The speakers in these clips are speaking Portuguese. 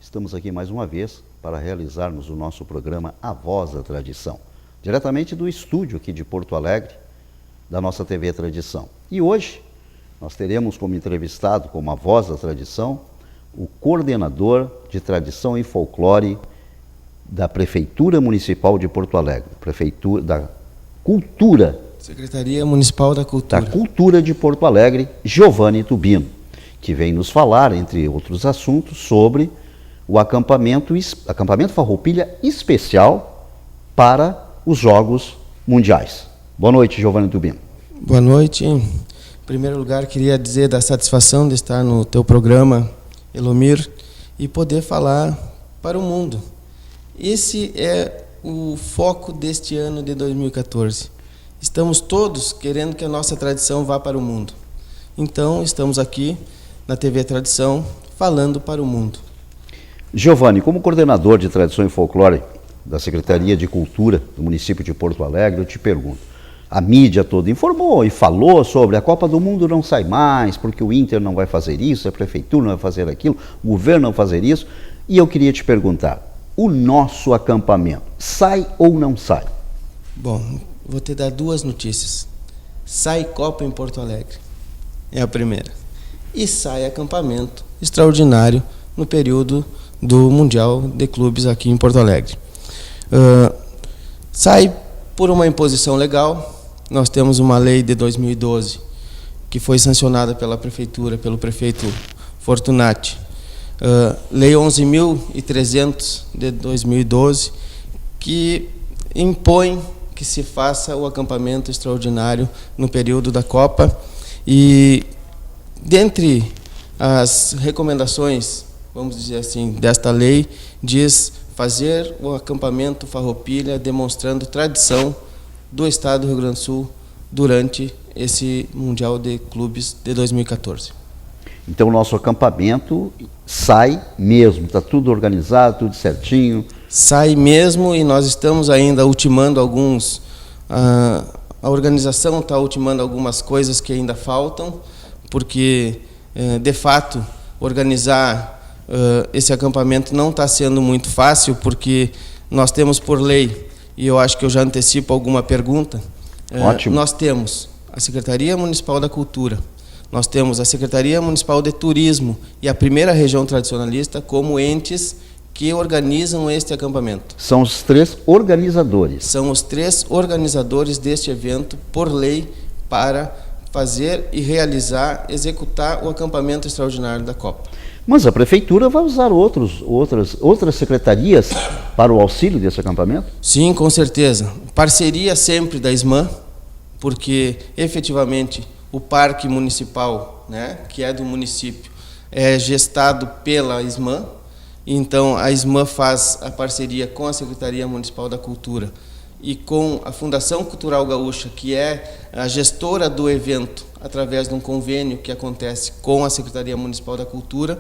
Estamos aqui mais uma vez para realizarmos o nosso programa A Voz da Tradição, diretamente do estúdio aqui de Porto Alegre, da nossa TV Tradição. E hoje nós teremos como entrevistado, como A Voz da Tradição, o coordenador de Tradição e Folclore da Prefeitura Municipal de Porto Alegre, Prefeitura da Cultura. Secretaria Municipal da Cultura. Da Cultura de Porto Alegre, Giovanni Tubino, que vem nos falar, entre outros assuntos, sobre o acampamento Farroupilha especial para os Jogos Mundiais. Boa noite, Giovanni Tubino. Boa noite. Em primeiro lugar, queria dizer da satisfação de estar no teu programa, Elomir, e poder falar para o mundo. Esse é o foco deste ano de 2014. Estamos todos querendo que a nossa tradição vá para o mundo. Então, estamos aqui na TV Tradição falando para o mundo. Giovanni, como coordenador de Tradição e Folclore da Secretaria de Cultura do município de Porto Alegre, eu te pergunto, a mídia toda informou e falou sobre a Copa do Mundo não sai mais, porque o Inter não vai fazer isso, a Prefeitura não vai fazer aquilo, o governo não vai fazer isso, e eu queria te perguntar, o nosso acampamento sai ou não sai? Bom, vou te dar duas notícias. Sai Copa em Porto Alegre, é a primeira. E sai acampamento extraordinário no período do Mundial de Clubes aqui em Porto Alegre. Sai por uma imposição legal. Nós temos uma lei de 2012 que foi sancionada pela Prefeitura, pelo prefeito Fortunati. Lei 11.300 de 2012, que impõe que se faça o acampamento extraordinário no período da Copa. E dentre as recomendações, vamos dizer assim, desta lei, diz fazer o acampamento Farroupilha demonstrando tradição do Estado do Rio Grande do Sul durante esse Mundial de Clubes de 2014. Então o nosso acampamento sai mesmo, está tudo organizado, tudo certinho? Sai mesmo, e nós estamos ainda ultimando alguns... A organização está ultimando algumas coisas que ainda faltam, porque, de fato, organizar esse acampamento não está sendo muito fácil, porque nós temos por lei, e eu acho que eu já antecipo alguma pergunta. Ótimo. Nós temos a Secretaria Municipal da Cultura, nós temos a Secretaria Municipal de Turismo e a Primeira Região Tradicionalista como entes que organizam este acampamento. São os três organizadores. São os três organizadores deste evento, por lei, para fazer e realizar, executar o acampamento extraordinário da Copa. Mas a Prefeitura vai usar outras secretarias para o auxílio desse acampamento? Sim, com certeza. Parceria sempre da SMAN, porque, efetivamente, o Parque Municipal, né, que é do município, é gestado pela SMAN. Então, a SMAN faz a parceria com a Secretaria Municipal da Cultura e com a Fundação Cultural Gaúcha, que é a gestora do evento, através de um convênio que acontece com a Secretaria Municipal da Cultura.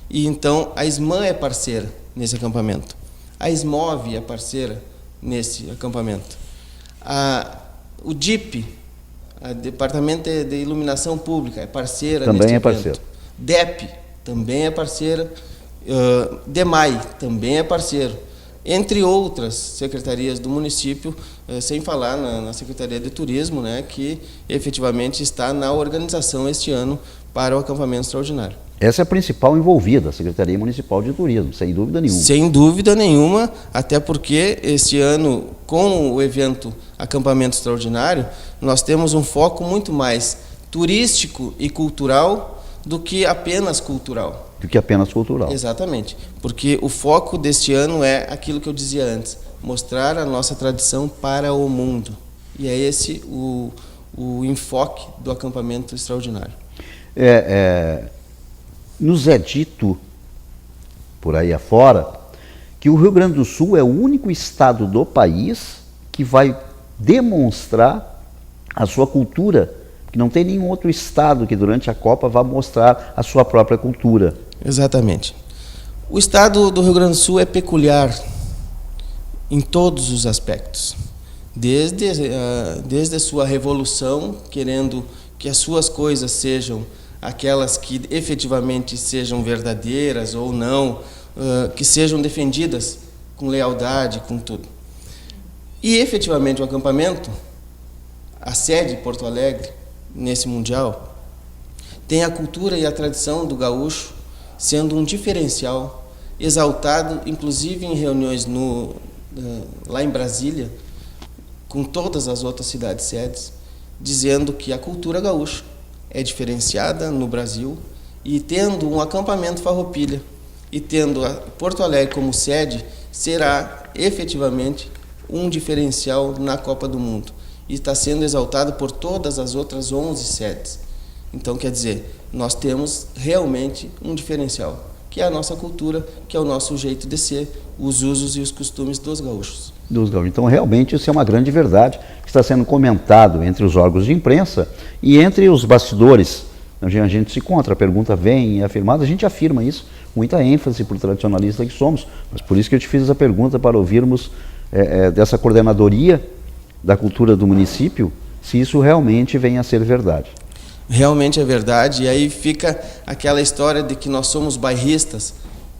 E então a SMAN é parceira nesse acampamento. A SMOV é parceira nesse acampamento. O DIP, o Departamento de Iluminação Pública, é parceira nesse evento. Também é parceiro. DEP também é parceira. DEMAI também é parceiro, entre outras secretarias do município, sem falar na Secretaria de Turismo, né, que efetivamente está na organização este ano para o acampamento extraordinário. Essa é a principal envolvida, a Secretaria Municipal de Turismo, sem dúvida nenhuma. Sem dúvida nenhuma, até porque este ano, com o evento Acampamento Extraordinário, nós temos um foco muito mais turístico e cultural do que apenas cultural. Do que apenas cultural. Exatamente, porque o foco deste ano é aquilo que eu dizia antes, mostrar a nossa tradição para o mundo. E é esse o enfoque do acampamento extraordinário. Nos é dito, por aí afora, que o Rio Grande do Sul é o único estado do país que vai demonstrar a sua cultura, que não tem nenhum outro estado que durante a Copa vá mostrar a sua própria cultura. Exatamente. O estado do Rio Grande do Sul é peculiar em todos os aspectos. Desde a sua revolução, querendo que as suas coisas sejam aquelas que efetivamente sejam verdadeiras ou não, que sejam defendidas com lealdade, com tudo. E, efetivamente, o acampamento, a sede Porto Alegre, nesse Mundial, tem a cultura e a tradição do gaúcho sendo um diferencial, exaltado, inclusive em reuniões lá em Brasília, com todas as outras cidades sedes, dizendo que a cultura gaúcha é diferenciada no Brasil, e tendo um acampamento Farroupilha e tendo a Porto Alegre como sede, será efetivamente um diferencial na Copa do Mundo. E está sendo exaltado por todas as outras 11 sedes. Então, quer dizer, nós temos realmente um diferencial, que é a nossa cultura, que é o nosso jeito de ser, os usos e os costumes dos gaúchos. Então, realmente, isso é uma grande verdade que está sendo comentado entre os órgãos de imprensa e entre os bastidores. A gente se encontra, a pergunta vem é afirmada, a gente afirma isso, muita ênfase por tradicionalista que somos, mas por isso que eu te fiz essa pergunta, para ouvirmos dessa coordenadoria da cultura do município, se isso realmente vem a ser verdade. Realmente é verdade, e aí fica aquela história de que nós somos bairristas.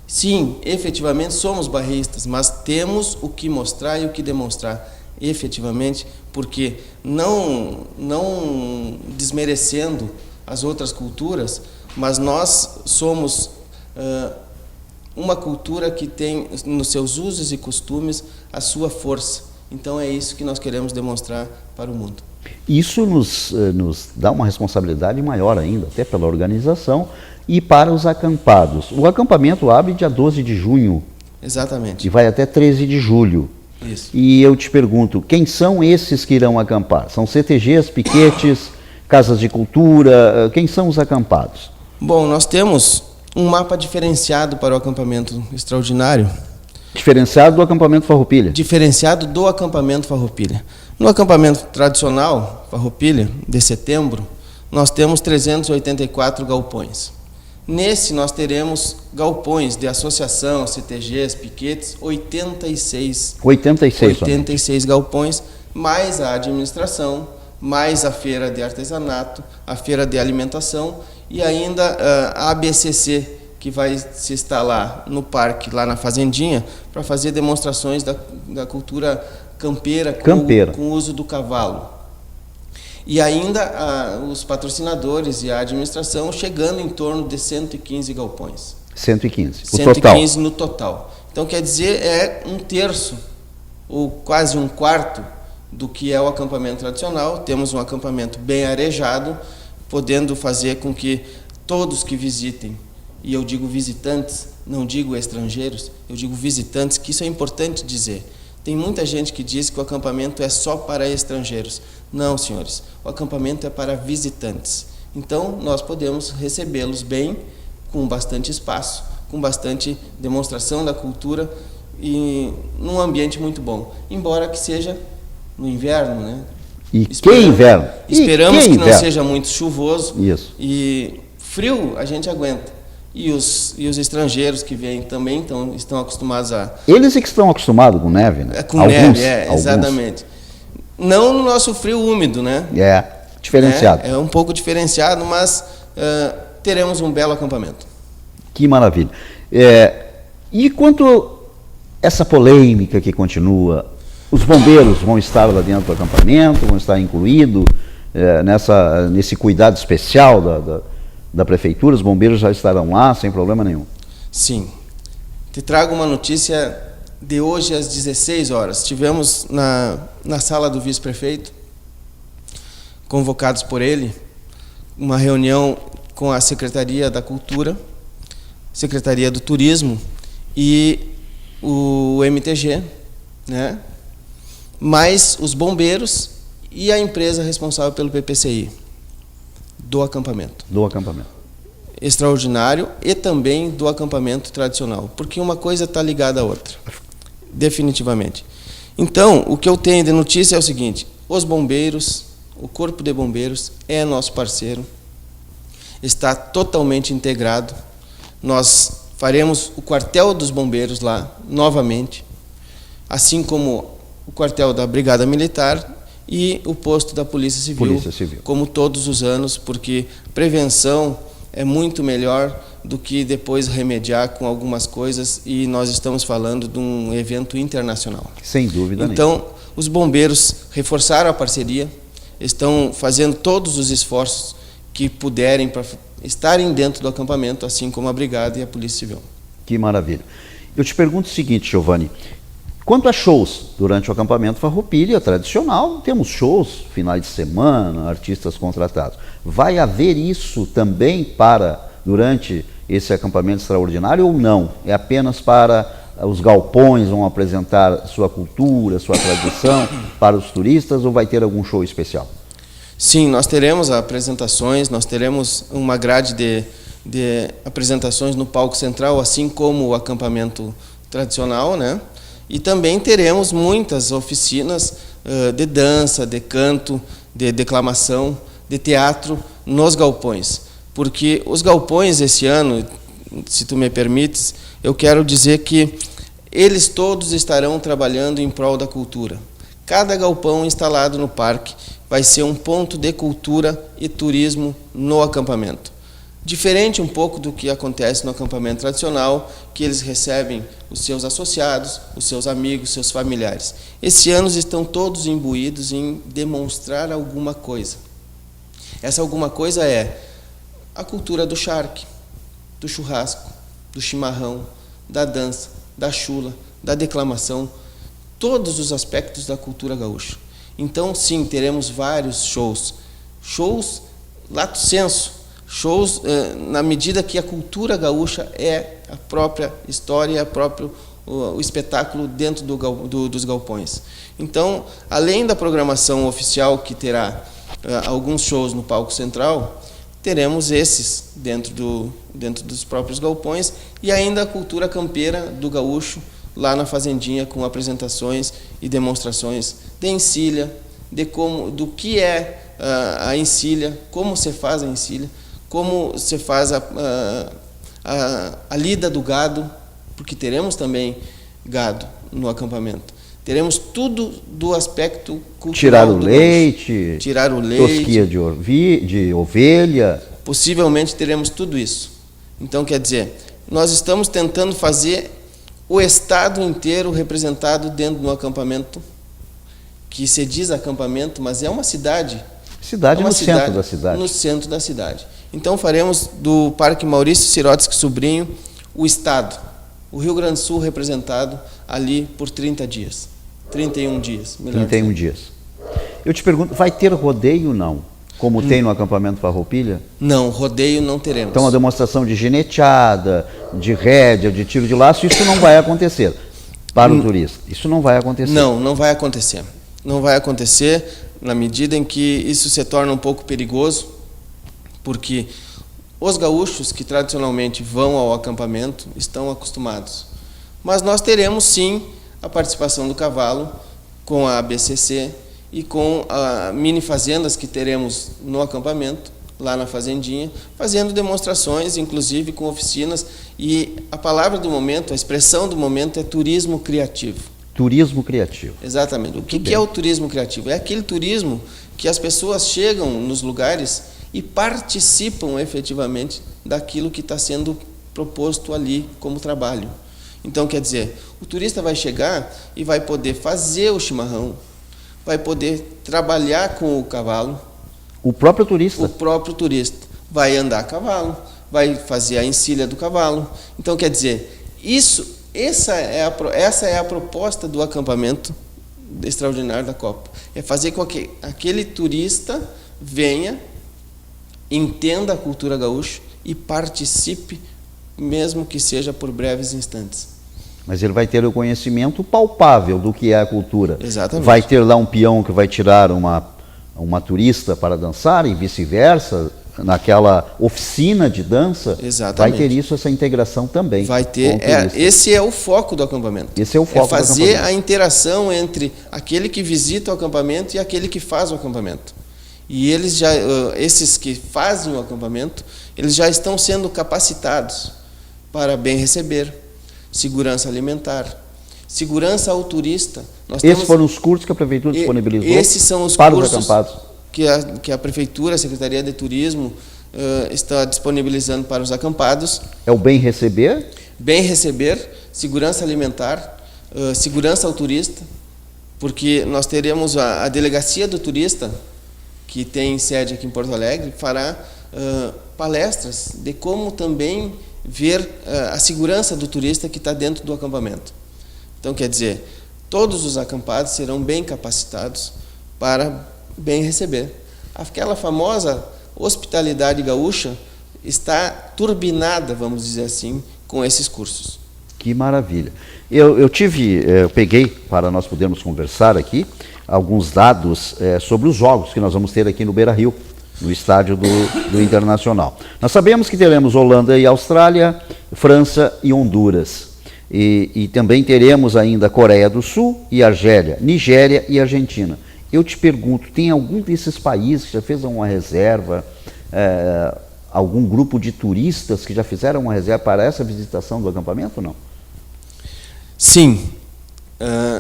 Sim, efetivamente somos bairristas, mas temos o que mostrar e o que demonstrar, efetivamente, porque não desmerecendo as outras culturas, mas nós somos uma cultura que tem nos seus usos e costumes a sua força. Então é isso que nós queremos demonstrar para o mundo. Isso nos dá uma responsabilidade maior ainda, até pela organização e para os acampados. O acampamento abre dia 12 de junho. Exatamente. E vai até 13 de julho. Isso. E eu te pergunto, quem são esses que irão acampar? São CTGs, piquetes, casas de cultura? Quem são os acampados? Bom, nós temos um mapa diferenciado para o acampamento extraordinário. Diferenciado do acampamento Farroupilha? Diferenciado do acampamento Farroupilha. No acampamento tradicional, Farroupilha, de setembro, nós temos 384 galpões. Nesse nós teremos galpões de associação, CTGs, piquetes, 86 galpões, mais a administração, mais a feira de artesanato, a feira de alimentação e ainda a ABCC, que vai se instalar no parque, lá na Fazendinha, para fazer demonstrações da cultura campeira. Com o uso do cavalo. E ainda os patrocinadores e a administração chegando em torno de 115 galpões. 115, o 115 no total. Então, quer dizer, é um terço, ou quase um quarto, do que é o acampamento tradicional. Temos um acampamento bem arejado, podendo fazer com que todos que visitem, e eu digo visitantes, não digo estrangeiros, eu digo visitantes, que isso é importante dizer. Tem muita gente que diz que o acampamento é só para estrangeiros. Não, senhores, o acampamento é para visitantes. Então, nós podemos recebê-los bem, com bastante espaço, com bastante demonstração da cultura e num ambiente muito bom. Embora que seja no inverno, né? E que inverno? Esperamos que não seja muito chuvoso. Isso. E frio a gente aguenta. E os estrangeiros que vêm também estão acostumados a... Eles é que estão acostumados com neve, né? Com neve, exatamente. Não no nosso frio úmido, né? É, diferenciado. É um pouco diferenciado, mas teremos um belo acampamento. Que maravilha. E quanto essa polêmica que continua, os bombeiros vão estar lá dentro do acampamento, vão estar incluídos nesse cuidado especial da prefeitura, os bombeiros já estarão lá sem problema nenhum? Sim. Te trago uma notícia de hoje às 16 horas. Tivemos na sala do vice-prefeito, convocados por ele, uma reunião com a Secretaria da Cultura, Secretaria do Turismo e o MTG, né? Mais os bombeiros e a empresa responsável pelo PPCI. Do acampamento. Do acampamento. Extraordinário e também do acampamento tradicional, porque uma coisa está ligada à outra, definitivamente. Então, o que eu tenho de notícia é o seguinte: os bombeiros, o Corpo de Bombeiros é nosso parceiro, está totalmente integrado. Nós faremos o quartel dos bombeiros lá, novamente, assim como o quartel da Brigada Militar e o posto da Polícia Civil, como todos os anos, porque prevenção é muito melhor do que depois remediar com algumas coisas, e nós estamos falando de um evento internacional. Sem dúvida Então, nenhuma. os bombeiros reforçaram a parceria, estão fazendo todos os esforços que puderem para estarem dentro do acampamento, assim como a Brigada e a Polícia Civil. Que maravilha. Eu te pergunto o seguinte, Giovanni, quanto a shows durante o acampamento Farroupilha tradicional, temos shows, finais de semana, artistas contratados. Vai haver isso também durante esse acampamento extraordinário ou não? É apenas para os galpões vão apresentar sua cultura, sua tradição para os turistas, ou vai ter algum show especial? Sim, nós teremos apresentações, nós teremos uma grade de apresentações no palco central, assim como o acampamento tradicional, né? E também teremos muitas oficinas de dança, de canto, de declamação, de teatro nos galpões. Porque os galpões esse ano, se tu me permites, eu quero dizer que eles todos estarão trabalhando em prol da cultura. Cada galpão instalado no parque vai ser um ponto de cultura e turismo no acampamento. Diferente um pouco do que acontece no acampamento tradicional, que eles recebem os seus associados, os seus amigos, seus familiares. Esse ano estão todos imbuídos em demonstrar alguma coisa. Essa alguma coisa é a cultura do charque, do churrasco, do chimarrão, da dança, da chula, da declamação, todos os aspectos da cultura gaúcha. Então, sim, teremos vários shows. Shows lato sensu, shows na medida que a cultura gaúcha é a própria história, o espetáculo dentro dos galpões. Então, além da programação oficial, que terá alguns shows no palco central, teremos esses dentro dos próprios galpões, e ainda a cultura campeira do gaúcho lá na fazendinha, com apresentações e demonstrações de encilha, do que é a encilha, como se faz a encilha, como se faz a lida do gado, porque teremos também gado no acampamento. Teremos tudo do aspecto cultural. Tirar o leite, tosquia de ovelha. Possivelmente teremos tudo isso. Então, quer dizer, nós estamos tentando fazer o estado inteiro representado dentro do acampamento, que se diz acampamento, mas é uma cidade. Centro da cidade. No centro da cidade. Então, faremos do Parque Maurício Sirotsky Sobrinho o estado, o Rio Grande do Sul representado ali por 30 dias. 31 dias. 31 dias. Eu te pergunto, vai ter rodeio ou não? Como tem no acampamento Farroupilha? Não, rodeio não teremos. Então, a demonstração de gineteada, de rédea, de tiro de laço, isso não vai acontecer para o turista. Isso não vai acontecer. Não vai acontecer. Não vai acontecer na medida em que isso se torna um pouco perigoso, porque os gaúchos que tradicionalmente vão ao acampamento estão acostumados. Mas nós teremos, sim, a participação do cavalo com a ABCC e com a mini fazendas que teremos no acampamento, lá na fazendinha, fazendo demonstrações, inclusive com oficinas, e a palavra do momento, a expressão do momento é turismo criativo. Turismo criativo. Exatamente. O que é o turismo criativo? É aquele turismo que as pessoas chegam nos lugares e participam efetivamente daquilo que está sendo proposto ali como trabalho. Então, quer dizer, o turista vai chegar e vai poder fazer o chimarrão, vai poder trabalhar com o cavalo. O próprio turista? O próprio turista. Vai andar a cavalo, vai fazer a encilha do cavalo. Então, quer dizer, essa é a proposta do acampamento extraordinário da Copa. É fazer com que aquele turista venha, entenda a cultura gaúcha e participe, mesmo que seja por breves instantes. Mas ele vai ter o conhecimento palpável do que é a cultura. Exatamente. Vai ter lá um peão que vai tirar uma turista para dançar e vice-versa, naquela oficina de dança. Exatamente. Vai ter essa integração também. Vai ter. Esse é o foco do acampamento. Esse é o foco do acampamento. É fazer a interação entre aquele que visita o acampamento e aquele que faz o acampamento. E esses que fazem o acampamento, eles já estão sendo capacitados para bem receber, segurança alimentar, segurança ao turista. Esses foram os cursos que a Prefeitura disponibilizou esses são os para cursos os acampados. Que a Prefeitura, a Secretaria de Turismo está disponibilizando para os acampados. É o bem receber? Bem receber, segurança alimentar, segurança ao turista, porque nós teremos a delegacia do turista, que tem sede aqui em Porto Alegre, fará palestras de como também ver a segurança do turista que está dentro do acampamento. Então, quer dizer, todos os acampados serão bem capacitados para bem receber. Aquela famosa hospitalidade gaúcha está turbinada, vamos dizer assim, com esses cursos. Que maravilha. Eu peguei, para nós podermos conversar aqui, alguns dados sobre os jogos que nós vamos ter aqui no Beira-Rio, no estádio do Internacional. Nós sabemos que teremos Holanda e Austrália, França e Honduras. E também teremos ainda Coreia do Sul e Argélia, Nigéria e Argentina. Eu te pergunto, tem algum desses países que já fez uma reserva, algum grupo de turistas que já fizeram uma reserva para essa visitação do acampamento ou não? Sim.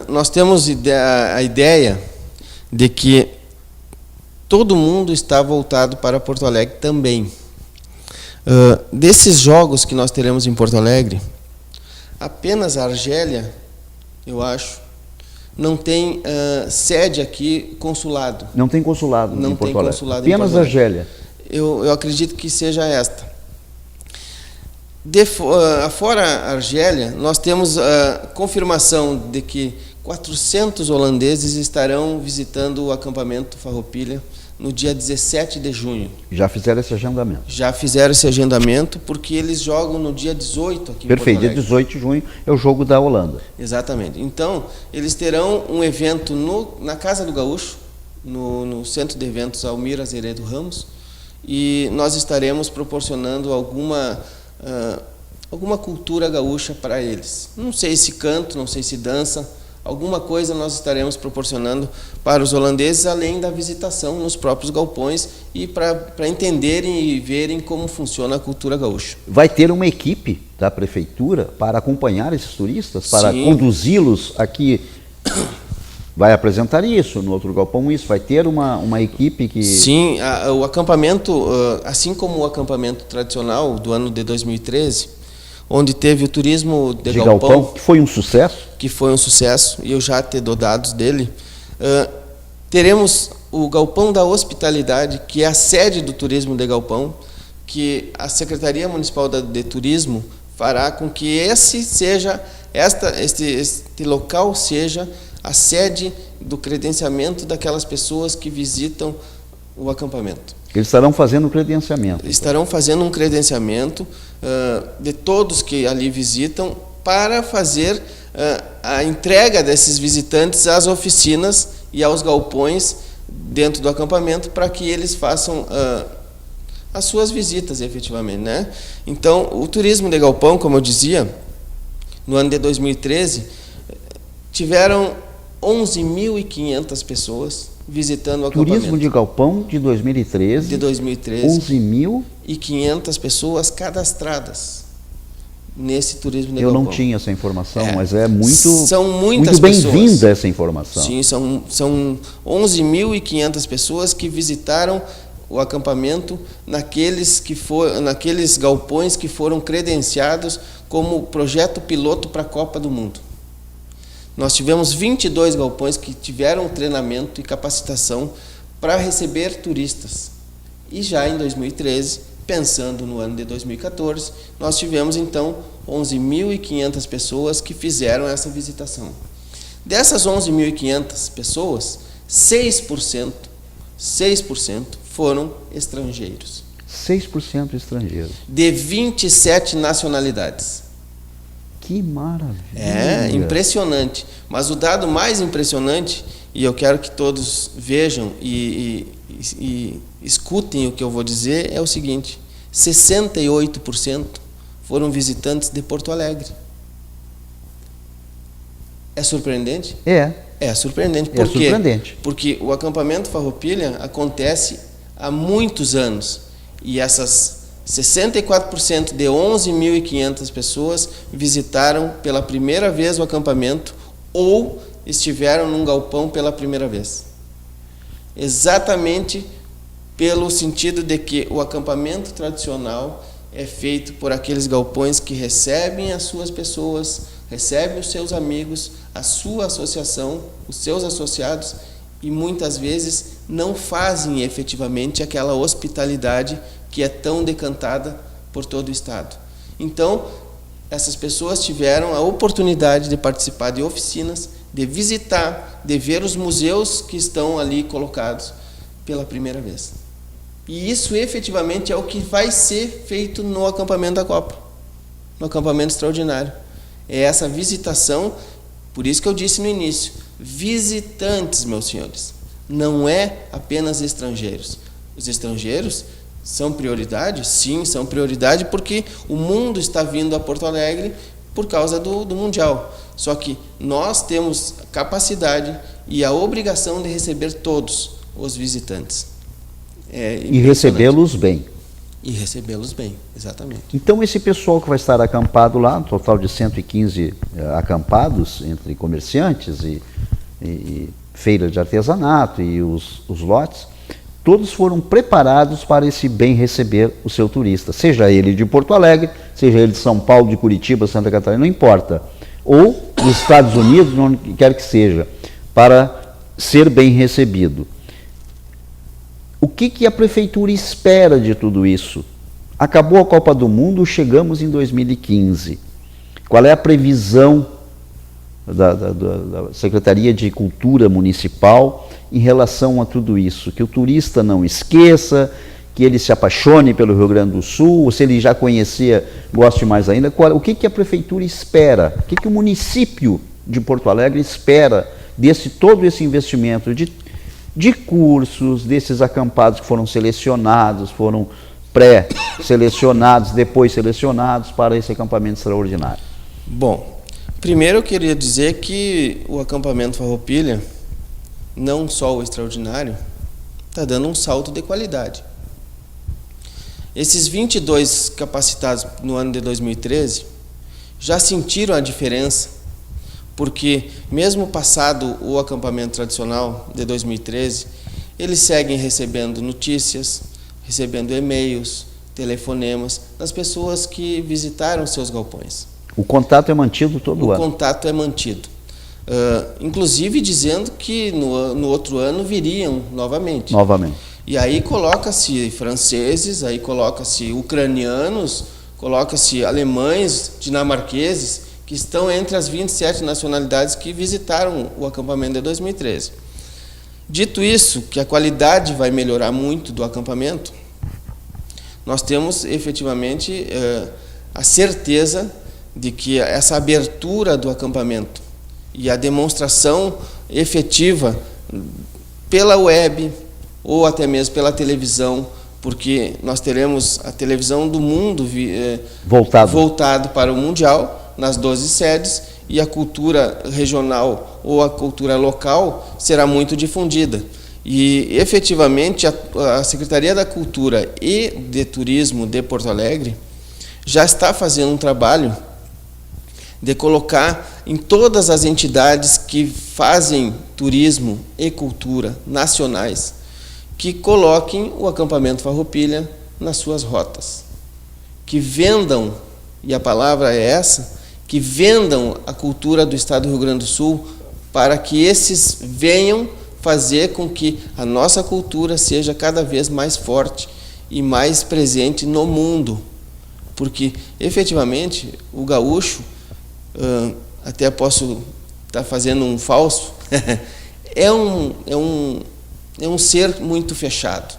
Nós temos a ideia de que todo mundo está voltado para Porto Alegre também. Desses jogos que nós teremos em Porto Alegre, apenas a Argélia, eu acho, não tem sede aqui, consulado. Não tem consulado não em Porto tem Alegre? Consulado apenas em Porto Alegre. Argélia? Eu acredito que seja esta. Fora a Argélia, nós temos a confirmação de que 400 holandeses estarão visitando o acampamento Farroupilha no dia 17 de junho. Já fizeram esse agendamento? Já fizeram esse agendamento, porque eles jogam no dia 18 aqui em Perfeito, Porto Alegre. dia 18 de junho é o jogo da Holanda. Exatamente. Então, eles terão um evento na Casa do Gaúcho, no Centro de Eventos Almir Azeredo Ramos, e nós estaremos proporcionando alguma cultura gaúcha para eles. Não sei se canto, não sei se dança, alguma coisa nós estaremos proporcionando para os holandeses, além da visitação nos próprios galpões e para entenderem e verem como funciona a cultura gaúcha. Vai ter uma equipe da prefeitura para acompanhar esses turistas, para Sim. conduzi-los aqui? Vai apresentar isso, no outro galpão isso? Vai ter uma equipe que... Sim, o acampamento, assim como o acampamento tradicional do ano de 2013, onde teve o turismo de galpão, que foi um sucesso. Que foi um sucesso, e eu já te dou dados dele. Teremos o Galpão da Hospitalidade, que é a sede do turismo de galpão, que a Secretaria Municipal de Turismo fará com que este local seja a sede do credenciamento daquelas pessoas que visitam o acampamento. Eles estarão fazendo o credenciamento. Estarão fazendo um credenciamento de todos que ali visitam para fazer a entrega desses visitantes às oficinas e aos galpões dentro do acampamento para que eles façam as suas visitas efetivamente, né? Então, o turismo de galpão, como eu dizia, no ano de 2013, tiveram 11.500 pessoas visitando o acampamento. Turismo de galpão de 2013. De 2013. 11.500 pessoas cadastradas nesse turismo de galpão. Eu não tinha essa informação, mas é muito, são muitas muito bem-vinda essa informação. Sim, são 11.500 pessoas que visitaram o acampamento naqueles galpões que foram credenciados como projeto piloto para a Copa do Mundo. Nós tivemos 22 galpões que tiveram treinamento e capacitação para receber turistas. E já em 2013, pensando no ano de 2014, nós tivemos então 11.500 pessoas que fizeram essa visitação. Dessas 11.500 pessoas, 6% foram estrangeiros. 6% estrangeiros. De 27 nacionalidades. Que maravilha! É impressionante. Mas o dado mais impressionante, e eu quero que todos vejam e escutem o que eu vou dizer, é o seguinte: 68% foram visitantes de Porto Alegre. É surpreendente? É surpreendente. Por quê? Surpreendente. Porque o acampamento Farroupilha acontece há muitos anos. E essas 64% de 11.500 pessoas visitaram pela primeira vez o acampamento ou estiveram num galpão pela primeira vez. Exatamente pelo sentido de que o acampamento tradicional é feito por aqueles galpões que recebem as suas pessoas, recebem os seus amigos, a sua associação, os seus associados, e muitas vezes não fazem efetivamente aquela hospitalidade que é tão decantada por todo o Estado. Então, essas pessoas tiveram a oportunidade de participar de oficinas, de visitar, de ver os museus que estão ali colocados pela primeira vez. E isso efetivamente é o que vai ser feito no acampamento da Copa, no acampamento extraordinário. É essa visitação, por isso que eu disse no início, visitantes, meus senhores, não é apenas estrangeiros. Os estrangeiros são prioridade? Sim, são prioridade porque o mundo está vindo a Porto Alegre por causa do Mundial. Só que nós temos capacidade e a obrigação de receber todos os visitantes. E recebê-los bem. E recebê-los bem, exatamente. Então esse pessoal que vai estar acampado lá, um total de 115 acampados, entre comerciantes e feira de artesanato e os lotes, todos foram preparados para esse bem receber o seu turista, seja ele de Porto Alegre, seja ele de São Paulo, de Curitiba, Santa Catarina, não importa, ou dos Estados Unidos, onde quer que seja, para ser bem recebido. O que a prefeitura espera de tudo isso? Acabou a Copa do Mundo, chegamos em 2015. Qual é a previsão da Secretaria de Cultura Municipal em relação a tudo isso? Que o turista não esqueça, que ele se apaixone pelo Rio Grande do Sul, ou se ele já conhecia, goste mais ainda. O que a prefeitura espera? O que o município de Porto Alegre espera todo esse investimento de cursos, desses acampados que foram selecionados, foram pré-selecionados, depois selecionados para esse acampamento extraordinário? Bom, primeiro eu queria dizer que o acampamento Farroupilha, não só o extraordinário, está dando um salto de qualidade. Esses 22 capacitados no ano de 2013 já sentiram a diferença, porque mesmo passado o acampamento tradicional de 2013, eles seguem recebendo notícias, recebendo e-mails, telefonemas das pessoas que visitaram seus galpões. O contato é mantido todo ano? O contato é mantido. Inclusive dizendo que no outro ano viriam novamente. E aí coloca-se franceses, aí coloca-se ucranianos, coloca-se alemães, dinamarqueses, que estão entre as 27 nacionalidades que visitaram o acampamento de 2013. Dito isso, que a qualidade vai melhorar muito do acampamento, nós temos efetivamente a certeza de que essa abertura do acampamento e a demonstração efetiva pela web ou até mesmo pela televisão, porque nós teremos a televisão do mundo voltado para o Mundial, nas 12 sedes, e a cultura regional ou a cultura local será muito difundida. E, efetivamente, a Secretaria da Cultura e de Turismo de Porto Alegre já está fazendo um trabalho de colocar em todas as entidades que fazem turismo e cultura nacionais, que coloquem o acampamento Farroupilha nas suas rotas, que vendam, e a palavra é essa, que vendam a cultura do Estado do Rio Grande do Sul para que esses venham fazer com que a nossa cultura seja cada vez mais forte e mais presente no mundo. Porque, efetivamente, o gaúcho, até posso estar fazendo um falso, é um ser muito fechado.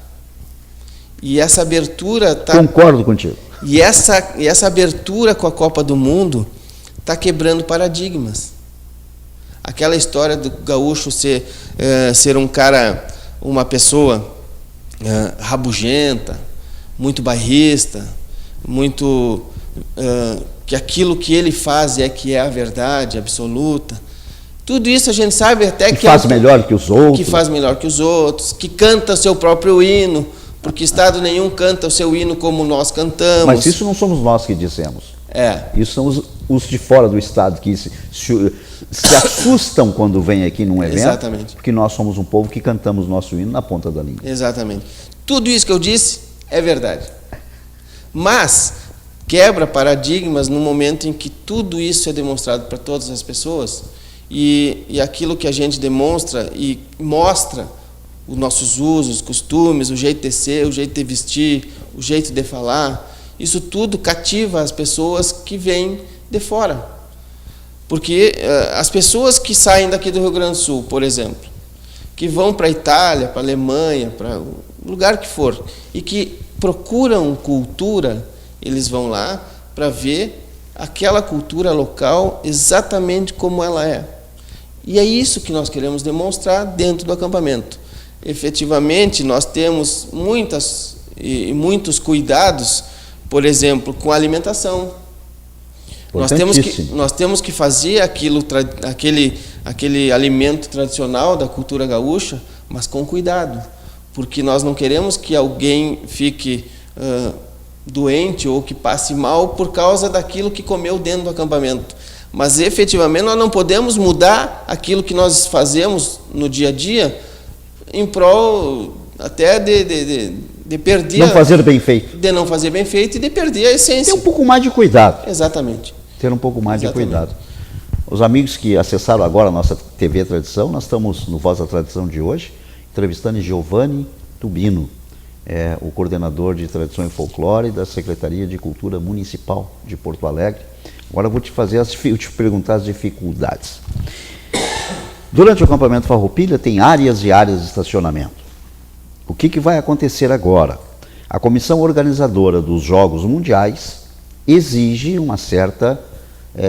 E essa abertura... Concordo contigo. E essa abertura com a Copa do Mundo está quebrando paradigmas. Aquela história do gaúcho ser um cara, uma pessoa rabugenta, muito bairrista, muito que aquilo que ele faz que é a verdade absoluta. Tudo isso a gente sabe até que faz melhor que os outros. Que faz melhor que os outros, que canta o seu próprio hino, porque Estado nenhum canta o seu hino como nós cantamos. Mas isso não somos nós que dizemos. Isso são os de fora do Estado que se assustam quando vêm aqui num evento. Exatamente. Porque nós somos um povo que cantamos nosso hino na ponta da língua. Exatamente. Tudo isso que eu disse é verdade. Mas quebra paradigmas no momento em que tudo isso é demonstrado para todas as pessoas e aquilo que a gente demonstra e mostra os nossos usos, costumes, o jeito de ser, o jeito de vestir, o jeito de falar, isso tudo cativa as pessoas que vêm de fora. Porque as pessoas que saem daqui do Rio Grande do Sul, por exemplo, que vão para a Itália, para a Alemanha, para o lugar que for, e que procuram cultura, eles vão lá para ver aquela cultura local exatamente como ela é. E é isso que nós queremos demonstrar dentro do acampamento. Efetivamente, nós temos muitos cuidados, por exemplo, com a alimentação. Nós temos que fazer aquele alimento tradicional da cultura gaúcha, mas com cuidado, porque nós não queremos que alguém fique doente ou que passe mal por causa daquilo que comeu dentro do acampamento. Mas, efetivamente, nós não podemos mudar aquilo que nós fazemos no dia a dia em prol até de perder... Não fazer bem feito. De não fazer bem feito e de perder a essência. Ter um pouco mais de cuidado. Exatamente. Ter um pouco mais de cuidado. Os amigos que acessaram agora a nossa TV Tradição, nós estamos no Voz da Tradição de hoje, entrevistando Giovanni Tubino, o coordenador de Tradição e Folclore da Secretaria de Cultura Municipal de Porto Alegre. Agora eu vou te perguntar as dificuldades. Durante o acampamento Farroupilha tem áreas e áreas de estacionamento. O que vai acontecer agora? A comissão organizadora dos Jogos Mundiais exige uma certa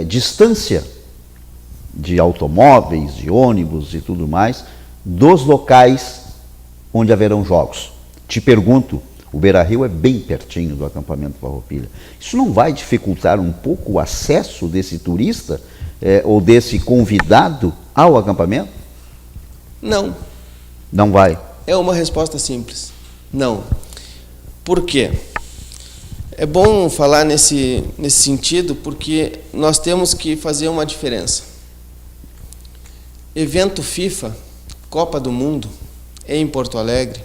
distância de automóveis, de ônibus e tudo mais, dos locais onde haverão jogos. Te pergunto, o Beira-Rio é bem pertinho do acampamento Farroupilha. Isso não vai dificultar um pouco o acesso desse turista ou desse convidado ao acampamento? Não. Não vai? É uma resposta simples. Não. Por quê? É bom falar nesse sentido porque nós temos que fazer uma diferença. Evento FIFA, Copa do Mundo, em Porto Alegre,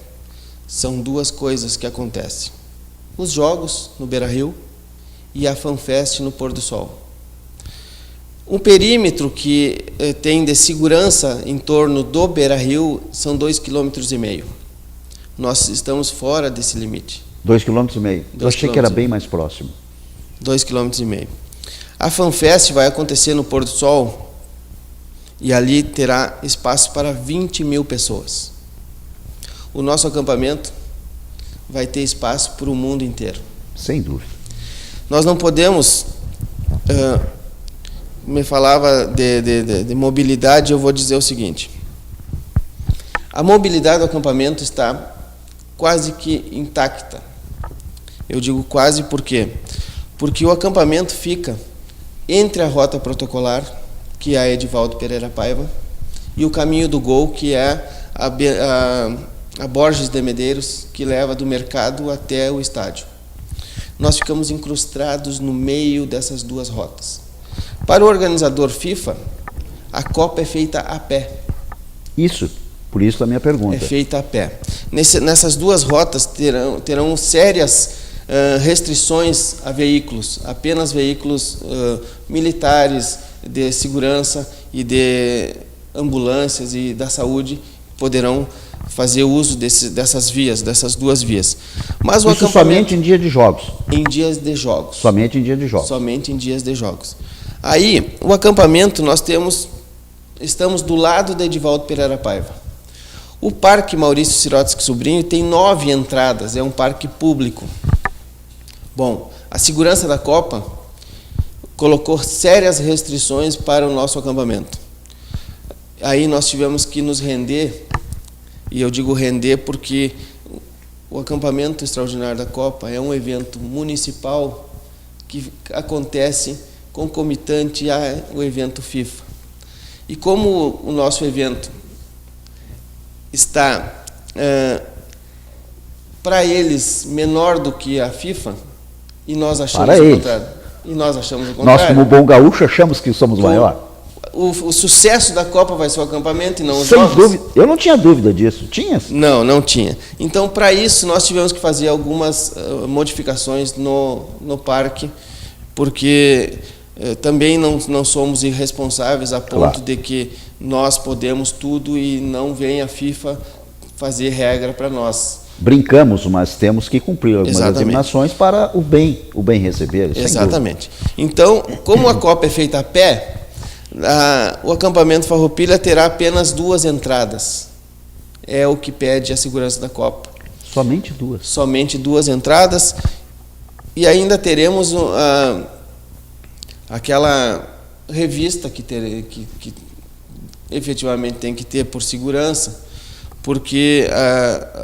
são duas coisas que acontecem. Os jogos no Beira-Rio e a FanFest no Pôr do Sol. Um perímetro que tem de segurança em torno do Beira-Rio são 2,5 km. Nós estamos fora desse limite. 2,5 km. Eu achei que era bem mais próximo. 2,5 km. A FanFest vai acontecer no Pôr do Sol e ali terá espaço para 20 mil pessoas. O nosso acampamento vai ter espaço para o mundo inteiro. Sem dúvida. Nós não podemos... me falava de mobilidade, eu vou dizer o seguinte. A mobilidade do acampamento está quase que intacta. Eu digo quase por quê? Porque o acampamento fica entre a rota protocolar, que é a Edivaldo Pereira Paiva, e o caminho do Gol, que é a Borges de Medeiros, que leva do mercado até o estádio. Nós ficamos incrustados no meio dessas duas rotas. Para o organizador FIFA, a Copa é feita a pé. Isso, por isso a minha pergunta. É feita a pé. Nessas duas rotas terão sérias restrições a veículos, apenas veículos militares, de segurança e de ambulâncias e da saúde poderão fazer uso dessas vias, dessas duas vias. Mas isso somente em dia de jogos? Em dias de jogos. Somente em dia de jogos? Somente em dias de jogos. Aí, o acampamento, estamos do lado da Edivaldo Pereira Paiva. O Parque Maurício Sirotsky Sobrinho tem 9 entradas, é um parque público. Bom, a segurança da Copa colocou sérias restrições para o nosso acampamento. Aí nós tivemos que nos render, e eu digo render porque o acampamento extraordinário da Copa é um evento municipal que acontece concomitante ao evento FIFA. E como o nosso evento está, para eles, menor do que a FIFA, e nós achamos o contrário. E nós achamos o contrário. Nós, como bom gaúcho, achamos que somos maior. o sucesso da Copa vai ser o acampamento e não os Sem jogos? dúvida. Eu não tinha dúvida disso. Tinha? Não tinha. Então, para isso, nós tivemos que fazer algumas modificações no parque, porque também não somos irresponsáveis a ponto Claro. de que nós podemos tudo e não vem a FIFA fazer regra para nós. Brincamos, mas temos que cumprir algumas Exatamente. determinações para o bem receber. sem Exatamente. Então, como a Copa é feita a pé, o acampamento Farroupilha terá apenas 2 entradas. É o que pede a segurança da Copa. dúvida. Somente 2. Somente 2 entradas. E ainda teremos aquela revista que efetivamente tem que ter por segurança, porque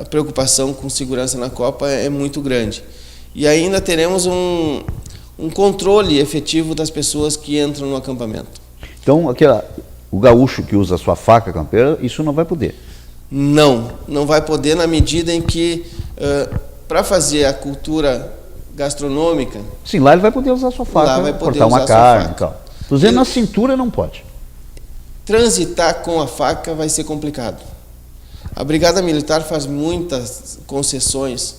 a preocupação com segurança na Copa é muito grande. E ainda teremos um controle efetivo das pessoas que entram no acampamento. Então, o gaúcho que usa a sua faca campeira, isso não vai poder. Não vai poder na medida em que, para fazer a cultura gastronômica... Sim, lá ele vai poder usar a sua faca, Lá vai poder cortar uma usar a sua carne faca. e tal. Estou dizendo, na cintura não pode. Transitar com a faca vai ser complicado. A Brigada Militar faz muitas concessões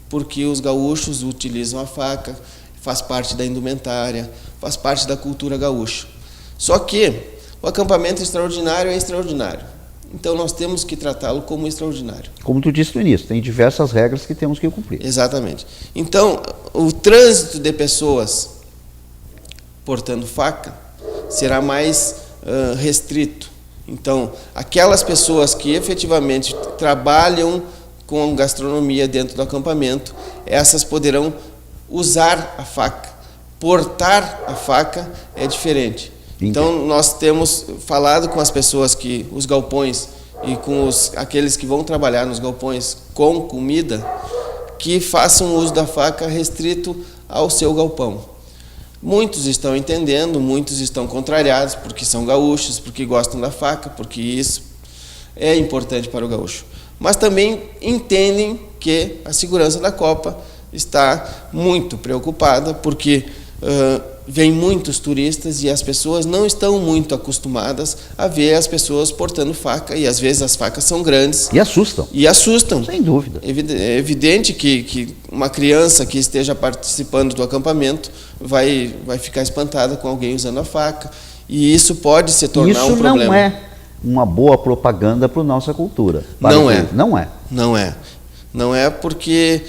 porque os gaúchos utilizam a faca, faz parte da indumentária, faz parte da cultura gaúcha. Só que o acampamento extraordinário é extraordinário. Então nós temos que tratá-lo como extraordinário. Como tu disse no início, tem diversas regras que temos que cumprir. Exatamente. Então, o trânsito de pessoas portando faca será mais restrito. Então, aquelas pessoas que efetivamente trabalham com gastronomia dentro do acampamento, essas poderão usar a faca. Portar a faca é diferente. Então, nós temos falado com as pessoas os galpões e com aqueles que vão trabalhar nos galpões com comida, que façam uso da faca restrito ao seu galpão. Muitos estão entendendo, muitos estão contrariados, porque são gaúchos, porque gostam da faca, porque isso é importante para o gaúcho. Mas também entendem que a segurança da Copa está muito preocupada, porque vêm muitos turistas e as pessoas não estão muito acostumadas a ver as pessoas portando faca, e às vezes as facas são grandes. E assustam. E assustam. Sem dúvida. É evidente que uma criança que esteja participando do acampamento vai ficar espantada com alguém usando a faca, e isso pode se tornar um problema. Isso não é uma boa propaganda para a nossa cultura. Não é. Não é. Não é. Não é porque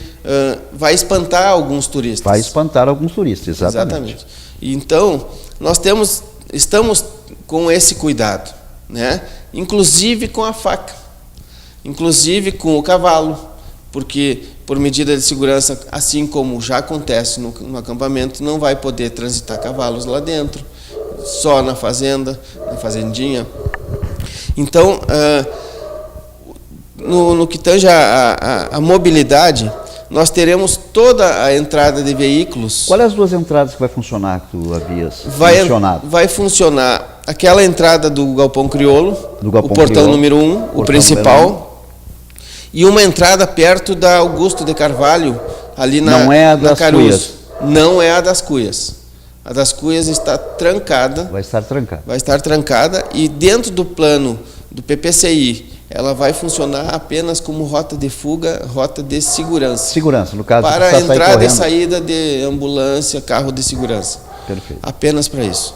vai espantar alguns turistas. Vai espantar alguns turistas, exatamente. Então, nós estamos com esse cuidado, né? Inclusive com a faca, inclusive com o cavalo, porque por medida de segurança, assim como já acontece no acampamento, não vai poder transitar cavalos lá dentro, só na fazenda, na fazendinha. Então, no que tange a mobilidade, nós teremos toda a entrada de veículos. Quais as 2 entradas que vai funcionar, que tu havias mencionado? Vai funcionar aquela entrada do Galpão Crioulo, Do Galpão o portão Crioulo, número 1, o principal, e uma entrada perto da Augusto de Carvalho, ali na Não é a das Caruso. Cuias. Não é a das Cuias. A das Cuias está trancada. Vai estar trancada. Vai estar trancada, e dentro do plano do PPCI, ela vai funcionar apenas como rota de fuga, rota de segurança. Segurança, no caso, para sair entrada correndo. e saída de ambulância, carro de segurança. Perfeito. Apenas para isso.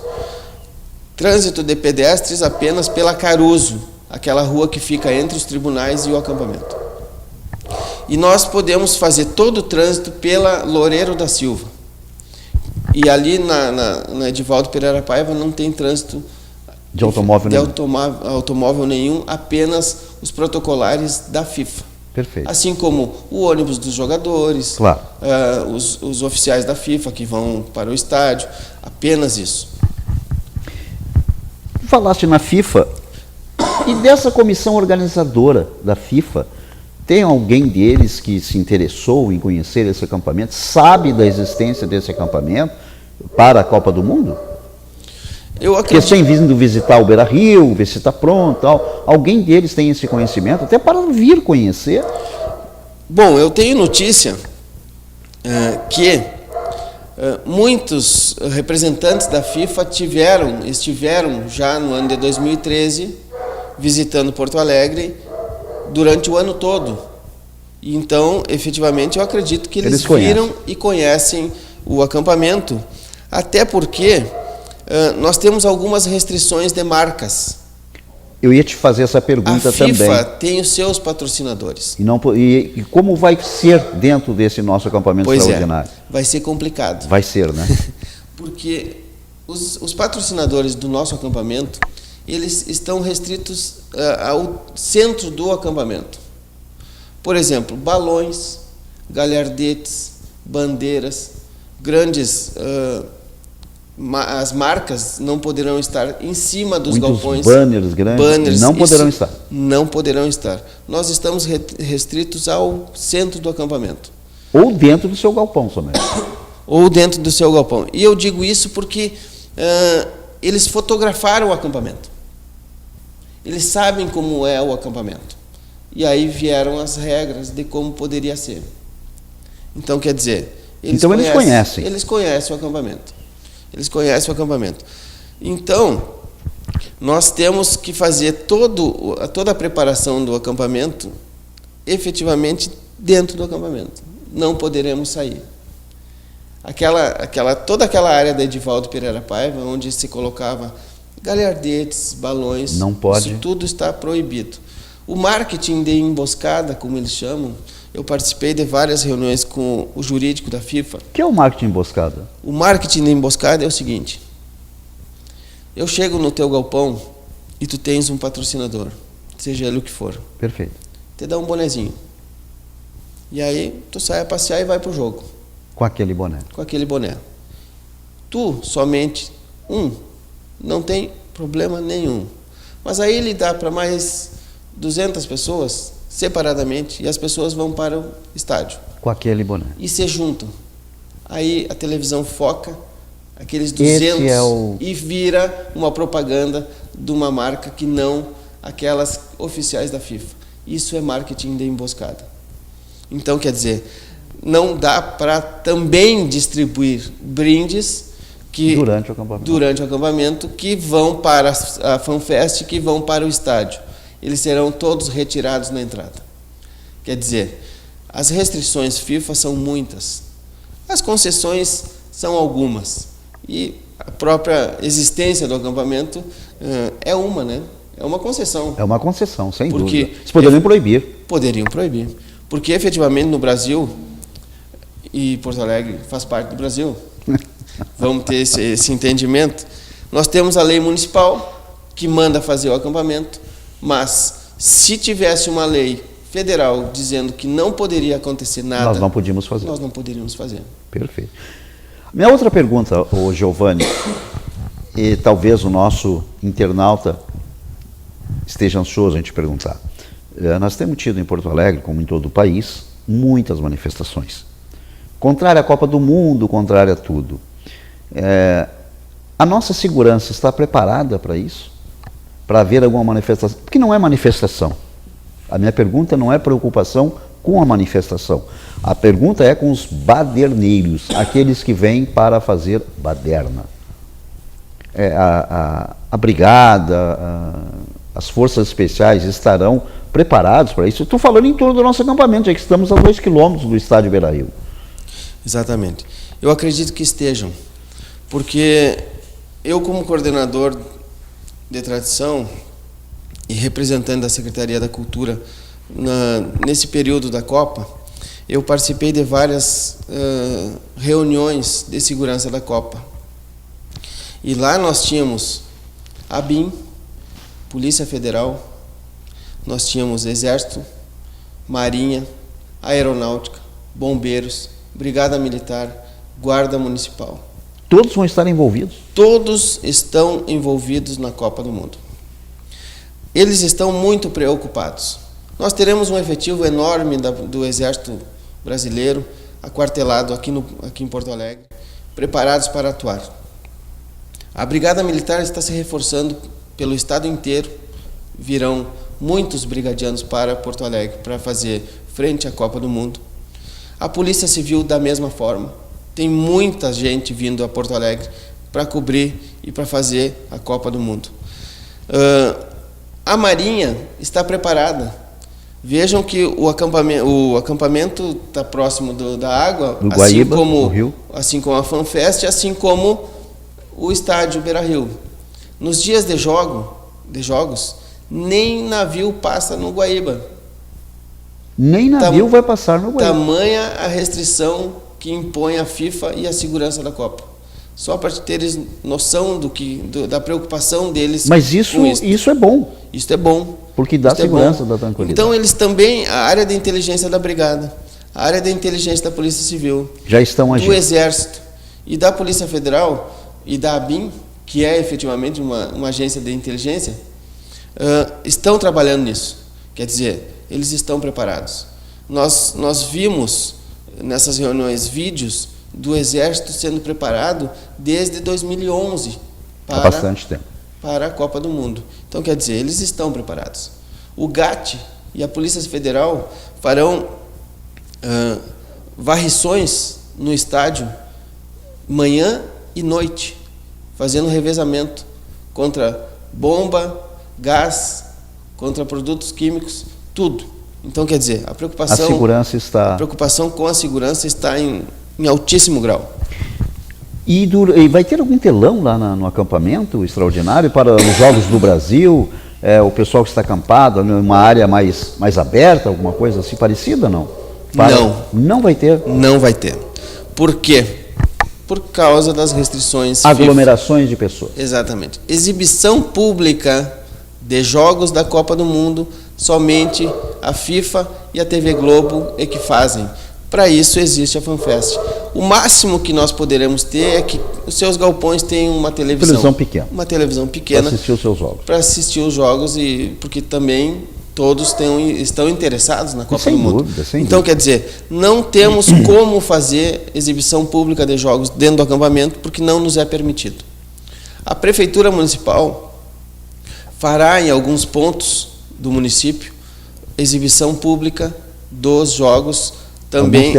Trânsito de pedestres apenas pela Caruso, aquela rua que fica entre os tribunais e o acampamento. E nós podemos fazer todo o trânsito pela Loureiro da Silva. E ali na Edivaldo Pereira Paiva não tem trânsito De automóvel de nenhum. automóvel nenhum, apenas os protocolares da FIFA. Perfeito. Assim como o ônibus dos jogadores, Claro. os oficiais da FIFA que vão para o estádio, apenas isso. Tu falaste na FIFA, e dessa comissão organizadora da FIFA, tem alguém deles que se interessou em conhecer esse acampamento, sabe da existência desse acampamento para a Copa do Mundo? Eu Porque acredito. sem vindo visitar o Beira-Rio, ver se está pronto, tal, alguém deles tem esse conhecimento, até para vir conhecer? Bom, eu tenho notícia que Muitos representantes da FIFA estiveram já no ano de 2013 visitando Porto Alegre durante o ano todo. Então, efetivamente, eu acredito que eles viram e conhecem o acampamento, até porque nós temos algumas restrições de marcas. Eu ia te fazer essa pergunta também. A FIFA tem os seus patrocinadores. E como vai ser dentro desse nosso acampamento extraordinário? Vai ser complicado. Vai ser, né? Porque os patrocinadores do nosso acampamento, eles estão restritos ao centro do acampamento. Por exemplo, balões, galhardetes, bandeiras, grandes... as marcas não poderão estar em cima dos galpões. Banners grandes não poderão estar. Não poderão estar. Nós estamos restritos ao centro do acampamento. Ou dentro do seu galpão somente. Ou dentro do seu galpão. E eu digo isso porque eles fotografaram o acampamento. Eles sabem como é o acampamento. E aí vieram as regras de como poderia ser. Então, quer dizer... Eles conhecem. Eles conhecem o acampamento. Eles conhecem o acampamento. Então, nós temos que fazer toda a preparação do acampamento efetivamente dentro do acampamento. Não poderemos sair. Toda aquela área da Edivaldo Pereira Paiva, onde se colocava galhardetes, balões, não pode. Isso tudo está proibido. O marketing de emboscada, como eles chamam, eu participei de várias reuniões com o jurídico da FIFA. O que é o marketing de emboscada? O marketing de emboscada é o seguinte: eu chego no teu galpão e tu tens um patrocinador, seja ele o que for. Perfeito. Te dá um bonezinho. E aí tu sai a passear e vai pro jogo. Com aquele boné. Com aquele boné. Tu, somente não tem problema nenhum. Mas aí ele dá para mais 200 pessoas separadamente, e as pessoas vão para o estádio. Com aquele boné. E se juntam. Aí a televisão foca aqueles 200 e vira uma propaganda de uma marca que não aquelas oficiais da FIFA. Isso é marketing de emboscada. Então, quer dizer, não dá para também distribuir brindes que durante o acampamento que vão para a FanFest, que vão para o estádio. Eles serão todos retirados na entrada. Quer dizer, as restrições FIFA são muitas. As concessões são algumas. E a própria existência do acampamento é uma, né? É uma concessão. É uma concessão, sem dúvida. Eles poderiam proibir. Poderiam proibir. Porque, efetivamente, no Brasil, e Porto Alegre faz parte do Brasil, vamos ter esse entendimento, nós temos a lei municipal que manda fazer o acampamento. Mas, se tivesse uma lei federal dizendo que não poderia acontecer nada... Nós não podíamos fazer. Nós não poderíamos fazer. Perfeito. Minha outra pergunta, Giovanni, e talvez o nosso internauta esteja ansioso em te perguntar. Nós temos tido em Porto Alegre, como em todo o país, muitas manifestações. Contrária à Copa do Mundo, contrária a tudo. A nossa segurança está preparada para isso? Para haver alguma manifestação, porque não é manifestação. A minha pergunta não é preocupação com a manifestação. A pergunta é com os baderneiros, aqueles que vêm para fazer baderna. A brigada, as forças especiais estarão preparados para isso. Estou falando em torno do nosso acampamento, já que estamos a 2 quilômetros do estádio Beira-Rio. Exatamente. Eu acredito que estejam, porque eu, como coordenador de tradição e representante da Secretaria da Cultura nesse período da Copa, eu participei de várias reuniões de segurança da Copa. E lá nós tínhamos a BIM, Polícia Federal, nós tínhamos Exército, Marinha, Aeronáutica, Bombeiros, Brigada Militar, Guarda Municipal. Todos vão estar envolvidos? Todos estão envolvidos na Copa do Mundo. Eles estão muito preocupados. Nós teremos um efetivo enorme do Exército Brasileiro, aquartelado aqui em Porto Alegre, preparados para atuar. A Brigada Militar está se reforçando pelo estado inteiro. Virão muitos brigadianos para Porto Alegre para fazer frente à Copa do Mundo. A Polícia Civil da mesma forma. Tem muita gente vindo a Porto Alegre para cobrir e para fazer a Copa do Mundo. A Marinha está preparada. Vejam que o acampamento está próximo da água, do Guaíba, do Rio. Assim como a FanFest, assim como o estádio Beira-Rio. Nos dias de jogos, nem navio passa no Guaíba. Nem navio vai passar no Guaíba. Tamanha a restrição que impõe a FIFA e a segurança da Copa. Só para teres noção da preocupação deles. Mas isso é bom. Isso é bom. Porque dá segurança, dá tranquilidade. Então eles também, a área de inteligência da Brigada, a área de inteligência da Polícia Civil, já estão agindo. Do Exército e da Polícia Federal e da ABIN, que é efetivamente uma agência de inteligência, estão trabalhando nisso. Quer dizer, eles estão preparados. Nós vimos nessas reuniões vídeos do Exército sendo preparado desde 2011 há bastante tempo para a Copa do Mundo. Então, quer dizer, eles estão preparados. O GAT e a Polícia Federal farão varrições no estádio manhã e noite, fazendo revezamento contra bomba, gás, contra produtos químicos, tudo. Então, quer dizer, a preocupação com a segurança está em altíssimo grau. E vai ter algum telão lá no acampamento extraordinário para os Jogos do Brasil? O pessoal que está acampado, numa área mais aberta, alguma coisa assim parecida, não? Não vai ter? Não vai ter. Por quê? Por causa das restrições. Aglomerações de pessoas. Exatamente. Exibição pública de jogos da Copa do Mundo, somente a FIFA e a TV Globo é que fazem. Para isso existe a FanFest. O máximo que nós poderemos ter é que os seus galpões tenham uma televisão pequena. Uma televisão pequena. Para assistir os seus jogos. Para assistir os jogos, e porque também todos estão interessados na Copa do Mundo. Sem então, dúvida. Quer dizer, não temos como fazer exibição pública de jogos dentro do acampamento, porque não nos é permitido. A Prefeitura Municipal fará em alguns pontos do município exibição pública dos jogos também.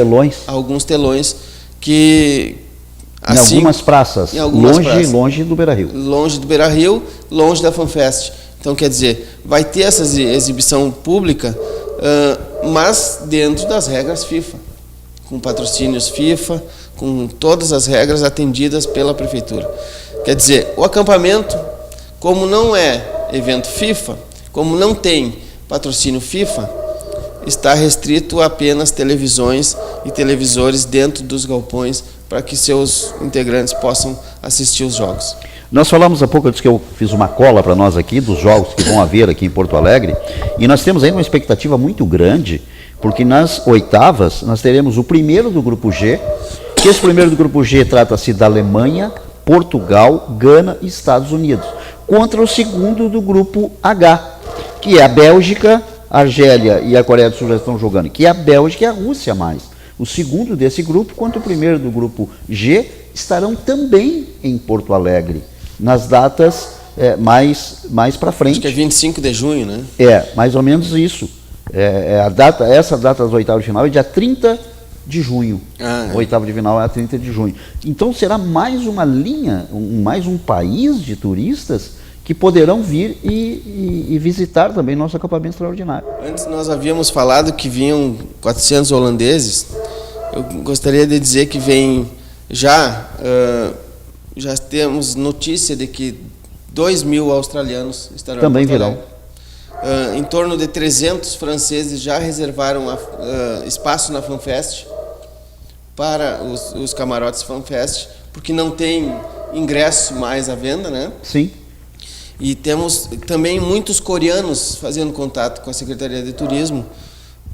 Alguns telões que em algumas praças, longe do Beira-Rio. Longe do Beira-Rio, longe da FanFest. Então, quer dizer, vai ter essa exibição pública, mas dentro das regras FIFA, com patrocínios FIFA, com todas as regras atendidas pela Prefeitura. Quer dizer, o acampamento, como não é evento FIFA, como não tem patrocínio FIFA, está restrito a apenas televisões e televisores dentro dos galpões para que seus integrantes possam assistir os jogos. Nós falamos há pouco, eu disse que eu fiz uma cola para nós aqui dos jogos que vão haver aqui em Porto Alegre, e nós temos ainda uma expectativa muito grande, porque nas oitavas nós teremos o primeiro do grupo G, que esse primeiro do grupo G trata-se da Alemanha, Portugal, Gana e Estados Unidos, contra o segundo do grupo H, que é a Bélgica, a Argélia e a Coreia do Sul já estão jogando, que é a Bélgica e a Rússia mais. O segundo desse grupo, quanto o primeiro do grupo G, estarão também em Porto Alegre, nas datas mais para frente. Acho que é 25 de junho, né? Mais ou menos isso. Essa data das oitavas de final é dia 30 de junho. A oitava de final é a 30 de junho. Então será mais uma linha, mais um país de turistas que poderão vir e visitar também nosso acampamento extraordinário. Antes nós havíamos falado que vinham 400 holandeses. Eu gostaria de dizer que vem já temos notícia de que 2.000 australianos estarão também virão. Em torno de 300 franceses já reservaram espaço na FanFest para os camarotes FanFest, porque não tem ingresso mais à venda, né? Sim. E temos também muitos coreanos fazendo contato com a Secretaria de Turismo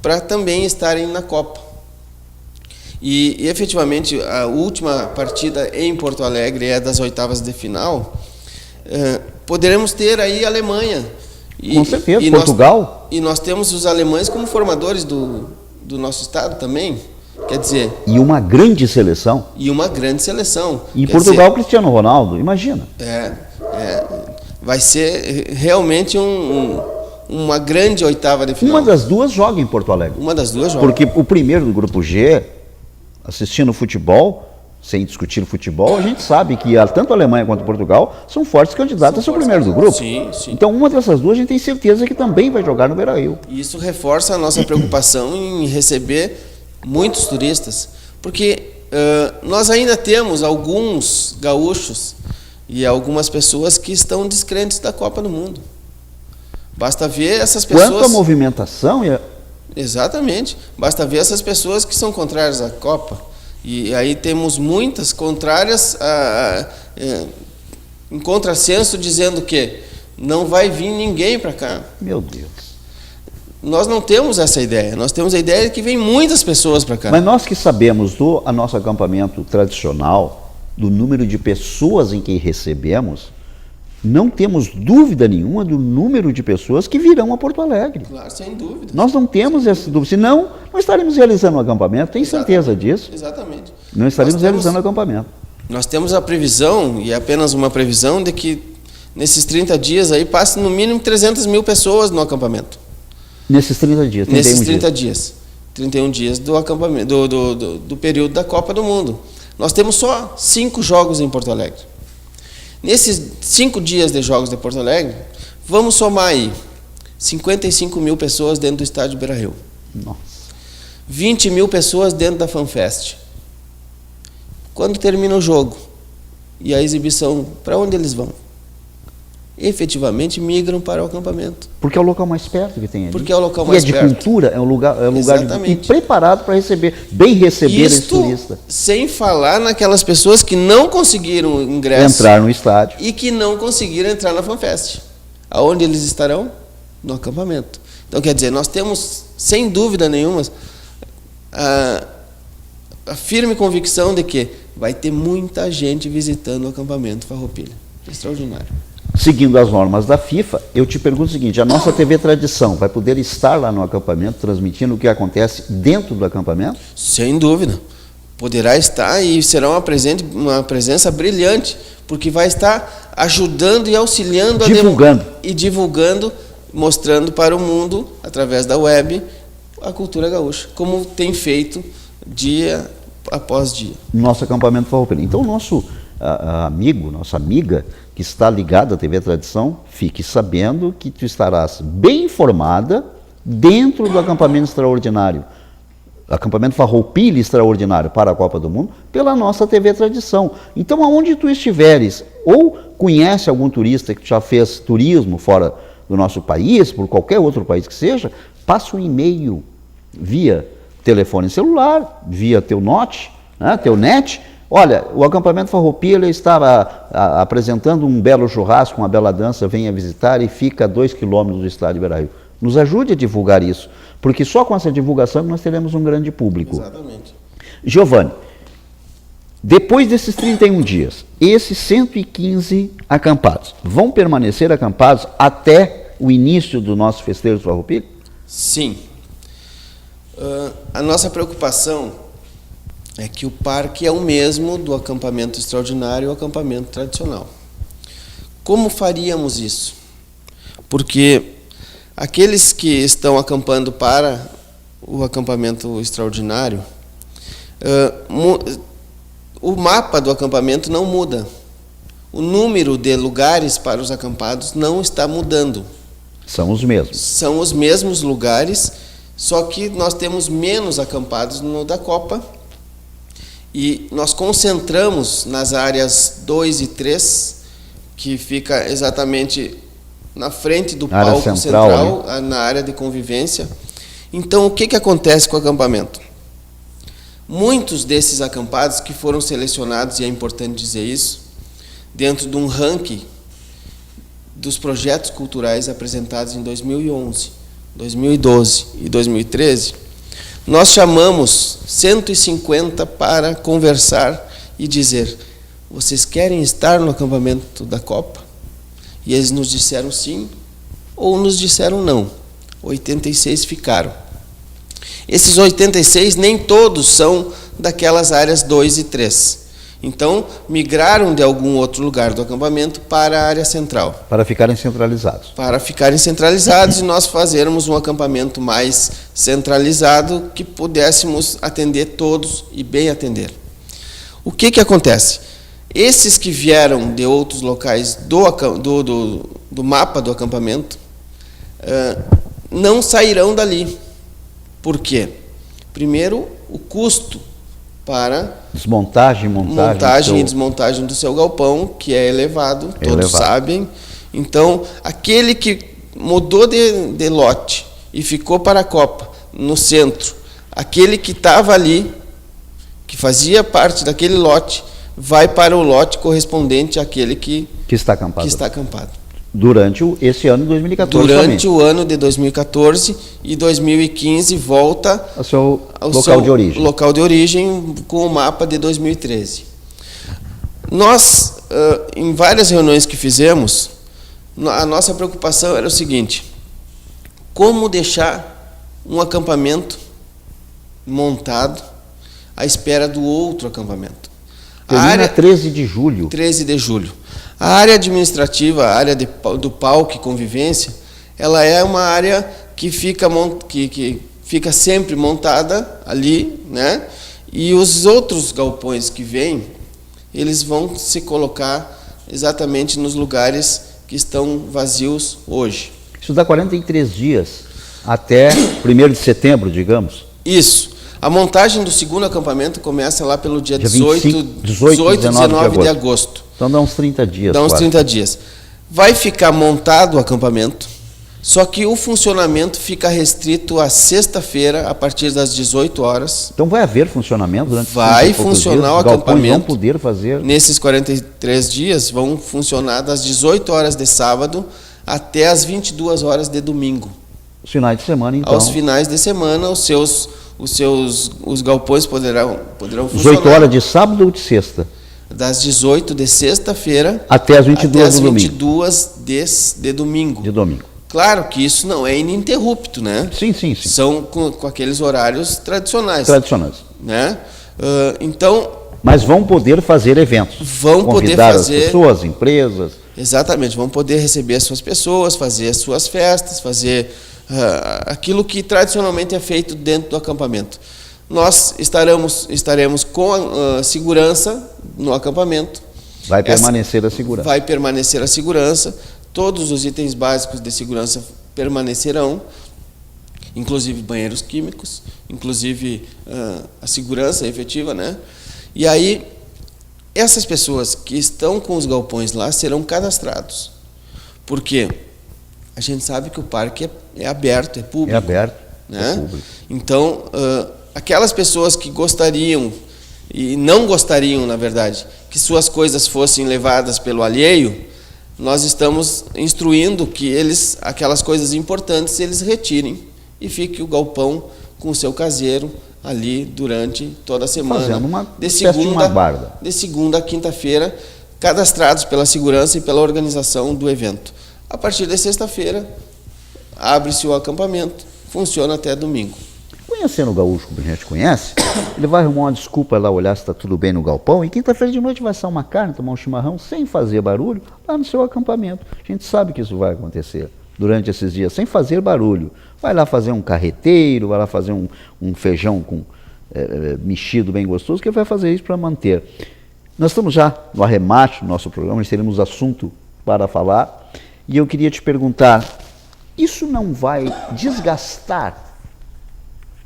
para também estarem na Copa. E efetivamente a última partida em Porto Alegre é das oitavas de final. Poderemos ter aí a Alemanha. Com certeza, Portugal. E nós temos os alemães como formadores do nosso estado também. Quer dizer... E uma grande seleção. E Portugal, Cristiano Ronaldo, imagina. Vai ser realmente uma grande oitava de final. Uma das duas joga em Porto Alegre. Uma das duas joga. Porque o primeiro do grupo G, assistindo futebol, sem discutir futebol, a gente sabe que tanto a Alemanha quanto Portugal são fortes candidatos a ser o primeiro do grupo. Sim, sim. Então, uma dessas duas a gente tem certeza que também vai jogar no Beira-Rio. Isso reforça a nossa preocupação em receber muitos turistas, porque nós ainda temos alguns gaúchos e algumas pessoas que estão descrentes da Copa do Mundo. Basta ver essas pessoas... Quanto à movimentação... Exatamente. Basta ver essas pessoas que são contrárias à Copa. E aí temos muitas contrárias em contrassenso, dizendo que não vai vir ninguém para cá. Meu Deus. Nós não temos essa ideia. Nós temos a ideia de que vem muitas pessoas para cá. Mas nós que sabemos do nosso acampamento tradicional, do número de pessoas em que recebemos, não temos dúvida nenhuma do número de pessoas que virão a Porto Alegre. Claro, sem dúvida. Nós não temos essa dúvida, senão não estaremos realizando o acampamento, tenho certeza disso. Exatamente. Não estaremos realizando o acampamento. Nós temos a previsão, e é apenas uma previsão, de que nesses 30 dias aí passem no mínimo 300 mil pessoas no acampamento. Nesses 30 dias, 31 nesses 30 dias. 31 dias do acampamento, do período da Copa do Mundo. Nós temos só 5 jogos em Porto Alegre. Nesses 5 dias de jogos de Porto Alegre, vamos somar aí 55 mil pessoas dentro do estádio Beira-Rio. Nossa. 20 mil pessoas dentro da FanFest. Quando termina o jogo e a exibição, para onde eles vão? Efetivamente migram para o acampamento. Porque é o local mais perto que tem ali. Porque é o local mais perto. E é de cultura, é um lugar preparado para receber esse turista. Sem falar naquelas pessoas que não conseguiram ingresso. Entrar no estádio. E que não conseguiram entrar na FanFest. Aonde eles estarão? No acampamento. Então, quer dizer, nós temos, sem dúvida nenhuma, a firme convicção de que vai ter muita gente visitando o acampamento Farroupilha. Extraordinário. Seguindo as normas da FIFA, eu te pergunto o seguinte, a nossa TV Tradição vai poder estar lá no acampamento, transmitindo o que acontece dentro do acampamento? Sem dúvida. Poderá estar e será uma presença brilhante, porque vai estar ajudando e auxiliando divulgando, mostrando para o mundo, através da web, a cultura gaúcha, como tem feito dia após dia. Nosso acampamento Farroupilha. Então, o nosso amigo, nossa amiga, que está ligada à TV Tradição, fique sabendo que tu estarás bem informada dentro do acampamento extraordinário, acampamento Farroupilha extraordinário para a Copa do Mundo, pela nossa TV Tradição. Então, aonde tu estiveres, ou conhece algum turista que já fez turismo fora do nosso país, por qualquer outro país que seja, passa um e-mail via telefone celular, via teu note, né, teu net. Olha, o acampamento Farroupilha estava apresentando um belo churrasco, uma bela dança, venha visitar e fica a 2 quilômetros do estádio Beira-Rio. Nos ajude a divulgar isso, porque só com essa divulgação nós teremos um grande público. Exatamente. Giovanni, depois desses 31 dias, esses 115 acampados vão permanecer acampados até o início do nosso festeiro de Farroupilha? Sim. A nossa preocupação é que o parque é o mesmo do acampamento extraordinário e o acampamento tradicional. Como faríamos isso? Porque aqueles que estão acampando para o acampamento extraordinário, o mapa do acampamento não muda. O número de lugares para os acampados não está mudando. São os mesmos. São os mesmos lugares, só que nós temos menos acampados no da Copa. E nós concentramos nas áreas 2 e 3, que fica exatamente na frente do palco central, na área de convivência. Então, o que acontece com o acampamento? Muitos desses acampados que foram selecionados, e é importante dizer isso, dentro de um ranking dos projetos culturais apresentados em 2011, 2012 e 2013, nós chamamos 150 para conversar e dizer: vocês querem estar no acampamento da Copa? E eles nos disseram sim, ou nos disseram não. 86 ficaram. Esses 86 nem todos são daquelas áreas 2 e 3. Então, migraram de algum outro lugar do acampamento para a área central. Para ficarem centralizados. Para ficarem centralizados e nós fazermos um acampamento mais centralizado que pudéssemos atender todos e bem atender. O que acontece? Esses que vieram de outros locais do mapa do acampamento não sairão dali. Por quê? Primeiro, o custo para montagem e desmontagem do seu galpão, que é elevado, todos sabem. Então, aquele que mudou de lote e ficou para a Copa, no centro, aquele que estava ali, que fazia parte daquele lote, vai para o lote correspondente àquele que está acampado. Durante esse ano de 2014 Durante o ano de 2014 e 2015 volta ao seu local de origem com o mapa de 2013. Nós, em várias reuniões que fizemos, a nossa preocupação era o seguinte: como deixar um acampamento montado à espera do outro acampamento. Termina 13 de julho. 13 de julho. A área administrativa, a área do PAUC Convivência, ela é uma área que fica sempre montada ali, né? E os outros galpões que vêm, eles vão se colocar exatamente nos lugares que estão vazios hoje. Isso dá 43 dias, até 1º de setembro, digamos. Isso. A montagem do segundo acampamento começa lá pelo dia 18, 19 de agosto. Então dá uns 30 dias. Dá uns 30 dias. Vai ficar montado o acampamento, só que o funcionamento fica restrito à sexta-feira, a partir das 18 horas. Então vai haver funcionamento durante Vai funcionar o acampamento. Vão poder fazer. Nesses 43 dias, vão funcionar das 18 horas de sábado até as 22 horas de domingo. Os finais de semana, então. Aos finais de semana, os galpões poderão funcionar. 18 horas de sábado ou de sexta? Das 18 de sexta-feira até as 22 de domingo. De domingo. Claro que isso não é ininterrupto, né? Sim. São com aqueles horários tradicionais. Né? Então... Mas vão poder fazer eventos. Vão poder fazer... as pessoas, empresas. Exatamente, vão poder receber as suas pessoas, fazer as suas festas, fazer aquilo que tradicionalmente é feito dentro do acampamento. Nós estaremos com a segurança no acampamento. Vai permanecer a segurança. Vai permanecer a segurança. Todos os itens básicos de segurança permanecerão, inclusive banheiros químicos, inclusive a segurança efetiva, né? E aí, essas pessoas que estão com os galpões lá serão cadastrados. Por quê? A gente sabe que o parque é aberto, é público. É aberto, né? É público. Então, aquelas pessoas que gostariam, e não gostariam, na verdade, que suas coisas fossem levadas pelo alheio, nós estamos instruindo que aquelas coisas importantes, eles retirem e fique o galpão com o seu caseiro ali durante toda a semana. Fazendo uma guarda. De segunda a quinta-feira, cadastrados pela segurança e pela organização do evento. A partir de sexta-feira, abre-se o acampamento, funciona até domingo. Conhecendo o gaúcho como a gente conhece, ele vai arrumar uma desculpa lá, olhar se está tudo bem no galpão, e quinta-feira de noite vai assar uma carne, tomar um chimarrão, sem fazer barulho, lá no seu acampamento. A gente sabe que isso vai acontecer durante esses dias, sem fazer barulho. Vai lá fazer um carreteiro, vai lá fazer um feijão com mexido bem gostoso, que vai fazer isso para manter. Nós estamos já no arremate do nosso programa, nós teremos assunto para falar, e eu queria te perguntar, isso não vai desgastar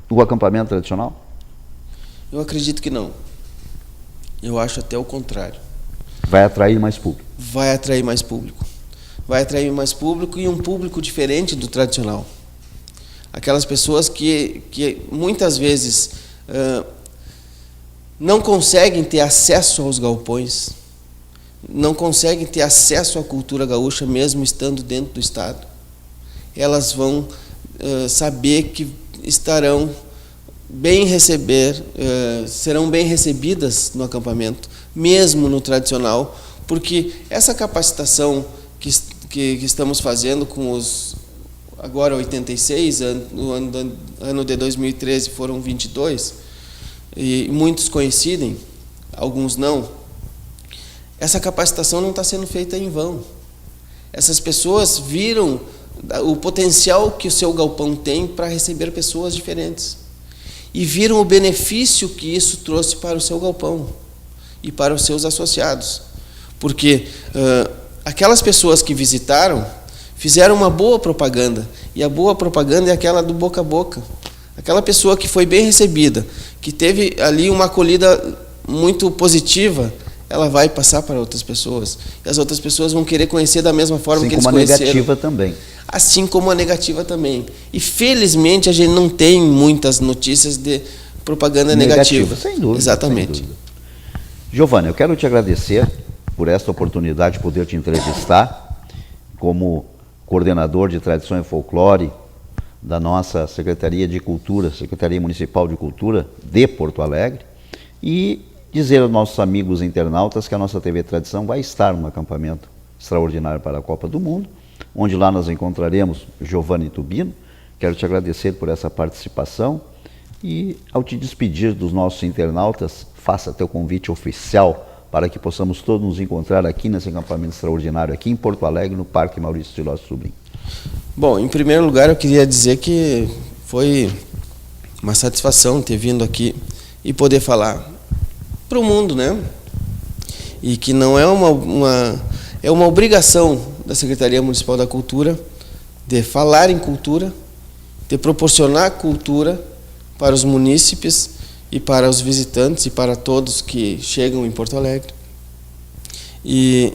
o acampamento tradicional? Eu acredito que não. Eu acho até o contrário. Vai atrair mais público? Vai atrair mais público. Vai atrair mais público e um público diferente do tradicional. Aquelas pessoas que muitas vezes não conseguem ter acesso aos galpões, não conseguem ter acesso à cultura gaúcha mesmo estando dentro do estado. Elas vão saber que estarão serão bem recebidas no acampamento, mesmo no tradicional, porque essa capacitação que estamos fazendo com os agora 86, no ano de 2013 foram 22, e muitos coincidem, alguns não. Essa capacitação não está sendo feita em vão. Essas pessoas viram o potencial que o seu galpão tem para receber pessoas diferentes. E viram o benefício que isso trouxe para o seu galpão. e para os seus associados. Porque aquelas pessoas que visitaram fizeram uma boa propaganda, e a boa propaganda é aquela do boca a boca. Aquela pessoa que foi bem recebida, que teve ali uma acolhida muito positiva, ela vai passar para outras pessoas. E as outras pessoas vão querer conhecer da mesma forma assim que eles conheceram. Assim conheceram. como a negativa também. Assim como a negativa também. E felizmente a gente não tem muitas notícias de propaganda negativa. Sem dúvida. Exatamente. Sem dúvida. Giovana, eu quero te agradecer por esta oportunidade de poder te entrevistar como coordenador de Tradição e Folclore da nossa Secretaria de Cultura, Secretaria Municipal de Cultura de Porto Alegre, e dizer aos nossos amigos internautas que a nossa TV Tradição vai estar num acampamento extraordinário para a Copa do Mundo, onde lá nós encontraremos Giovana Tubino. Quero te agradecer por essa participação e, ao te despedir dos nossos internautas, faça teu convite oficial para que possamos todos nos encontrar aqui nesse acampamento extraordinário, aqui em Porto Alegre, no Parque Maurício Silós Sobrinho. Bom, em primeiro lugar eu queria dizer que foi uma satisfação ter vindo aqui e poder falar para o mundo, né? E que não é é uma obrigação da Secretaria Municipal da Cultura de falar em cultura, de proporcionar cultura para os munícipes e para os visitantes e para todos que chegam em Porto Alegre. E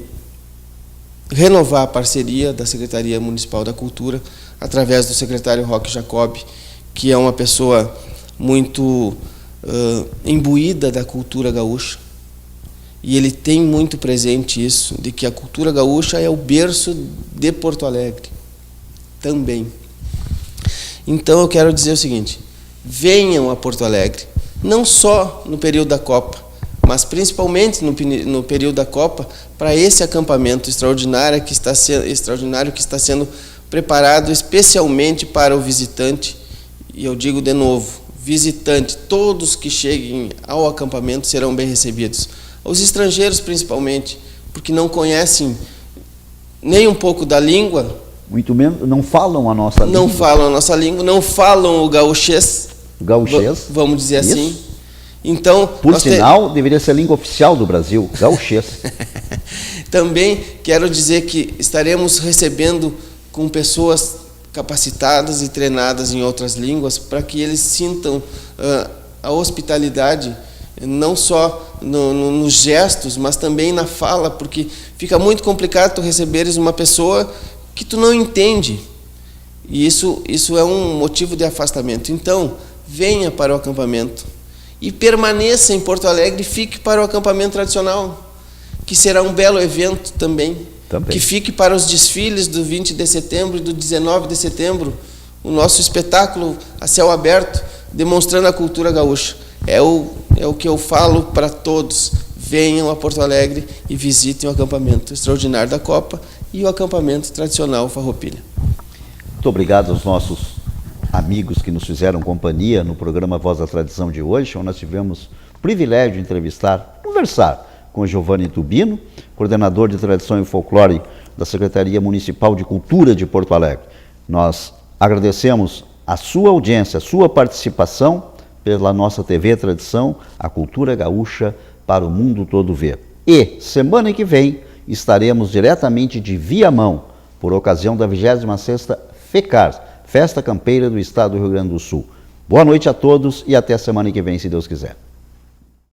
renovar a parceria da Secretaria Municipal da Cultura através do secretário Roque Jacob, que é uma pessoa muito imbuída da cultura gaúcha, e ele tem muito presente isso, de que a cultura gaúcha é o berço de Porto Alegre também. Então eu quero dizer o seguinte: venham a Porto Alegre, não só no período da Copa, mas principalmente no período da Copa, para esse acampamento extraordinário que está sendo preparado especialmente para o visitante. E eu digo de novo, visitante, todos que cheguem ao acampamento serão bem recebidos. Os estrangeiros principalmente, porque não conhecem nem um pouco da língua. Muito menos, não falam a nossa língua. Não falam a nossa língua, não falam o gaúchês. Gaúchês. Vamos dizer Isso. assim. Então, por sinal, deveria ser a língua oficial do Brasil, gaúchês. Também quero dizer que estaremos recebendo com pessoas capacitadas e treinadas em outras línguas, para que eles sintam a hospitalidade, não só nos gestos, mas também na fala, porque fica muito complicado tu receberes uma pessoa que tu não entende, e isso é um motivo de afastamento. Então, venha para o acampamento e permaneça em Porto Alegre e fique para o acampamento tradicional, que será um belo evento também. Que fique para os desfiles do 20 de setembro e do 19 de setembro, o nosso espetáculo a céu aberto, demonstrando a cultura gaúcha. É o que eu falo para todos: venham a Porto Alegre e visitem o acampamento extraordinário da Copa e o acampamento tradicional Farroupilha. Muito obrigado aos nossos amigos que nos fizeram companhia no programa Voz da Tradição de hoje, onde nós tivemos o privilégio de entrevistar, conversar com Giovana Tubino, coordenador de Tradição e Folclore da Secretaria Municipal de Cultura de Porto Alegre. Nós agradecemos a sua audiência, a sua participação pela nossa TV Tradição, a cultura gaúcha para o mundo todo ver. E semana que vem estaremos diretamente de Viamão, por ocasião da 26ª FECAR, Festa Campeira do Estado do Rio Grande do Sul. Boa noite a todos e até a semana que vem, se Deus quiser.